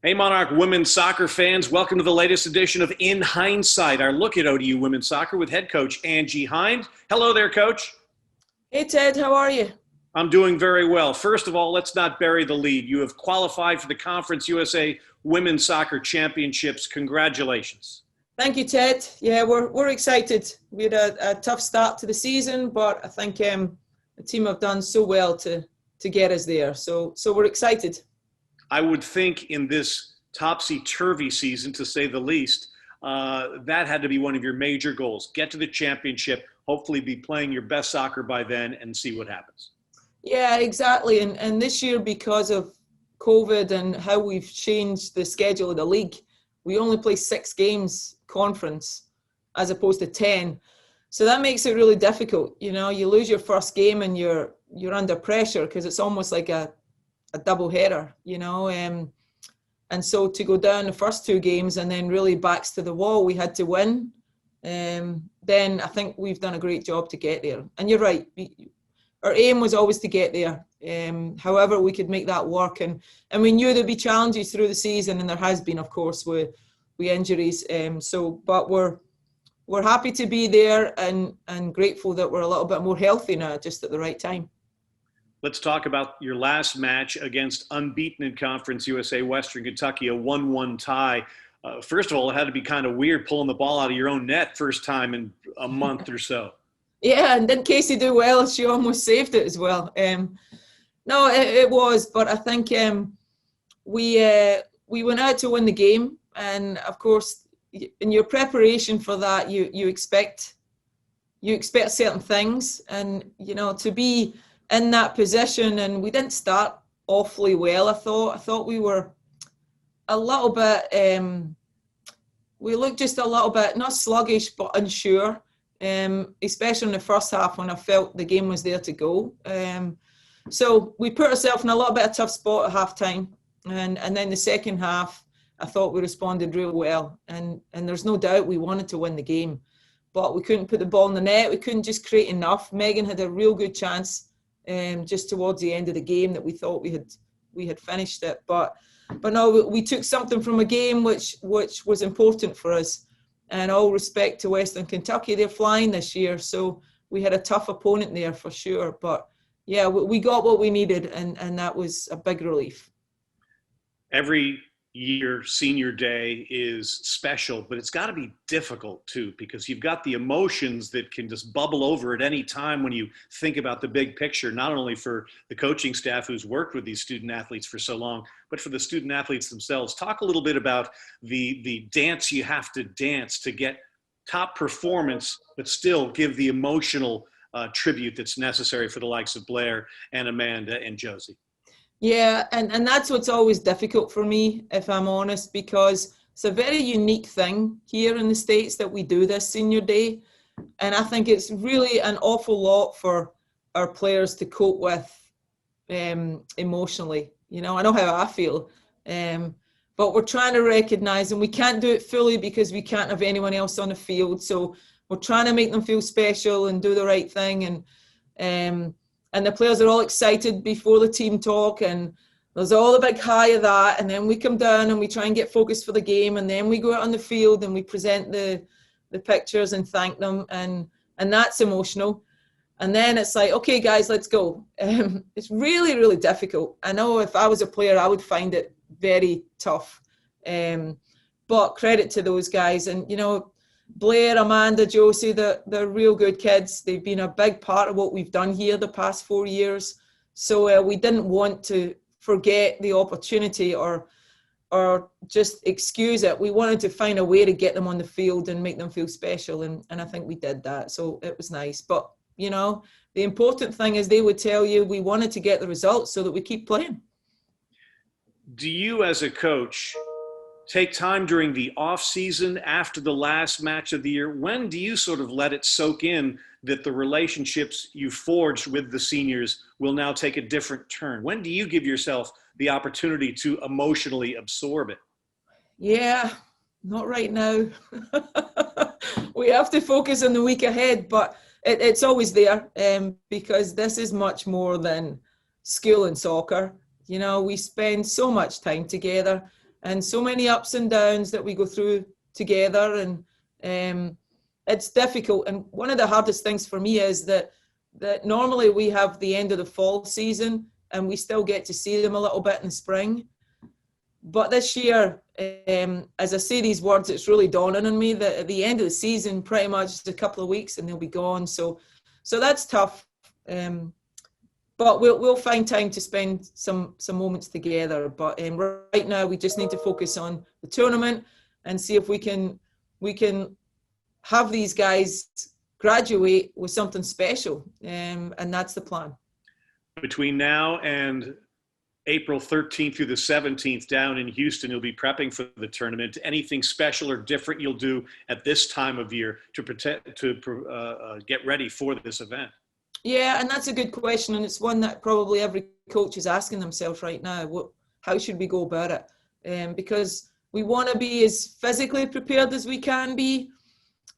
Hey, Monarch women's soccer fans, welcome to the latest edition of In Hindsight, our look at ODU women's soccer with head coach Angie Hind. Hello there, coach. Hey Ted, how are you? I'm doing very well. First of all, let's not bury the lead. You have qualified for the Conference USA Women's Soccer Championships. Congratulations. Thank you, Ted. Yeah, we're excited. We had a tough start to the season, but I think the team have done so well to get us there. So we're excited. I would think in this topsy-turvy season, to say the least, that had to be one of your major goals. Get to the championship, hopefully be playing your best soccer by then and see what happens. Yeah, exactly. And this year, because of COVID and how we've changed the schedule of the league, we only play 6 games conference as opposed to 10. So that makes it really difficult. You know, you lose your first game and you're under pressure because it's almost like a double header, you know. And so to go down the first 2 games and then really backs to the wall, we had to win. Then I think we've done a great job to get there. And you're right, our aim was always to get there. However, we could make that work. And we knew there'd be challenges through the season, and there has been, of course, with injuries. But we're happy to be there and grateful that we're a little bit more healthy now, just at the right time. Let's talk about your last match against unbeaten in Conference USA Western Kentucky, a 1-1 tie. First of all, it had to be kind of weird pulling the ball out of your own net first time in a month or so. Yeah, and didn't Casey do well? She almost saved it as well. No, it was, but I think we went out to win the game, and of course, in your preparation for that, you expect certain things, and you know, to be in that position, and we didn't start awfully well. I thought we were a little bit. We looked just a little bit not sluggish but unsure, especially in the first half when I felt the game was there to go. So we put ourselves in a little bit of a tough spot at half time, and then the second half I thought we responded real well, and there's no doubt we wanted to win the game, but we couldn't put the ball in the net. We couldn't just create enough. Megan had a real good chance just towards the end of the game that we thought we had finished it, but no, we took something from a game which was important for us. And all respect to Western Kentucky, they're flying this year, so we had a tough opponent there for sure. But yeah, we got what we needed, and that was a big relief. Every year, senior day is special, but it's got to be difficult too, because you've got the emotions that can just bubble over at any time when you think about the big picture, not only for the coaching staff who's worked with these student athletes for so long, but for the student athletes themselves. Talk a little bit about the dance you have to dance to get top performance, but still give the emotional tribute that's necessary for the likes of Blair and Amanda and Josie. Yeah, and that's what's always difficult for me, if I'm honest, because it's a very unique thing here in the States that we do this senior day. And I think it's really an awful lot for our players to cope with emotionally. You know, I know how I feel, but we're trying to recognize, and we can't do it fully because we can't have anyone else on the field. So we're trying to make them feel special and do the right thing. And the players are all excited before the team talk, and there's all the big high of that. And then we come down and we try and get focused for the game, and then we go out on the field and we present the pictures and thank them, and that's emotional. And then it's like, okay, guys, let's go. It's really, really difficult. I know if I was a player, I would find it very tough. But credit to those guys, and you know, Blair, Amanda, Josie, they're real good kids. They've been a big part of what we've done here the past 4 years. So we didn't want to forget the opportunity or just excuse it. We wanted to find a way to get them on the field and make them feel special. And I think we did that. So it was nice. But, you know, the important thing is they would tell you we wanted to get the results so that we keep playing. Do you as a coach take time during the off season after the last match of the year? When do you sort of let it soak in that the relationships you forged with the seniors will now take a different turn? When do you give yourself the opportunity to emotionally absorb it? Yeah, not right now. We have to focus on the week ahead, but it's always there because this is much more than school and soccer. You know, we spend so much time together. and so many ups and downs that we go through together, and it's difficult. And one of the hardest things for me is that normally we have the end of the fall season and we still get to see them a little bit in the spring. But this year, as I say these words, it's really dawning on me that at the end of the season, pretty much just a couple of weeks and they'll be gone. So that's tough. But we'll find time to spend some moments together. But right now, we just need to focus on the tournament and see if we can have these guys graduate with something special. And that's the plan. Between now and April 13th through the 17th down in Houston, you'll be prepping for the tournament. Anything special or different you'll do at this time of year to get ready for this event? Yeah, and that's a good question, and it's one that probably every coach is asking themselves right now. How should we go about it? Because we want to be as physically prepared as we can be.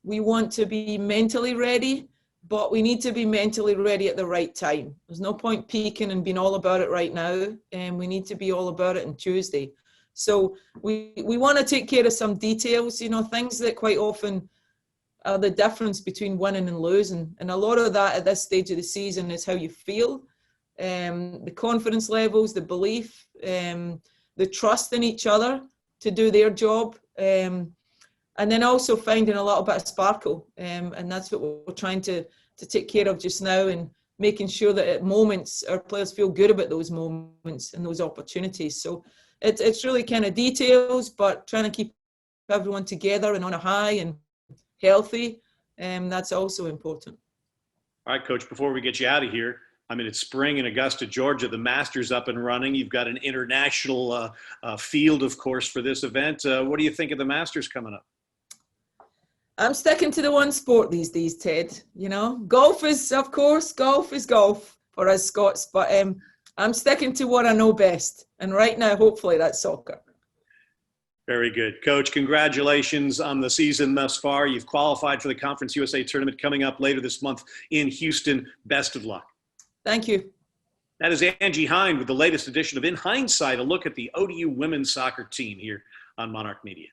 We want to be mentally ready, but we need to be mentally ready at the right time. There's no point peaking and being all about it right now, and we need to be all about it on Tuesday. So we want to take care of some details, things that quite often are the difference between winning and losing. And a lot of that at this stage of the season is how you feel, the confidence levels, the belief, the trust in each other to do their job, and then also finding a little bit of sparkle. And that's what we're trying to take care of just now, and making sure that at moments our players feel good about those moments and those opportunities. So it's really kind of details, but trying to keep everyone together and on a high and healthy, that's also important. All right, Coach, before we get you out of here, it's spring in Augusta, Georgia. The Masters up and running. You've got an international field, of course, for this event. What do you think of the Masters coming up? I'm sticking to the one sport these days, Ted. Golf is golf for us Scots, but I'm sticking to what I know best. And right now, hopefully, that's soccer. Very good. Coach, congratulations on the season thus far. You've qualified for the Conference USA tournament coming up later this month in Houston. Best of luck. Thank you. That is Angie Hind with the latest edition of In Hindsight, a look at the ODU women's soccer team here on Monarch Media.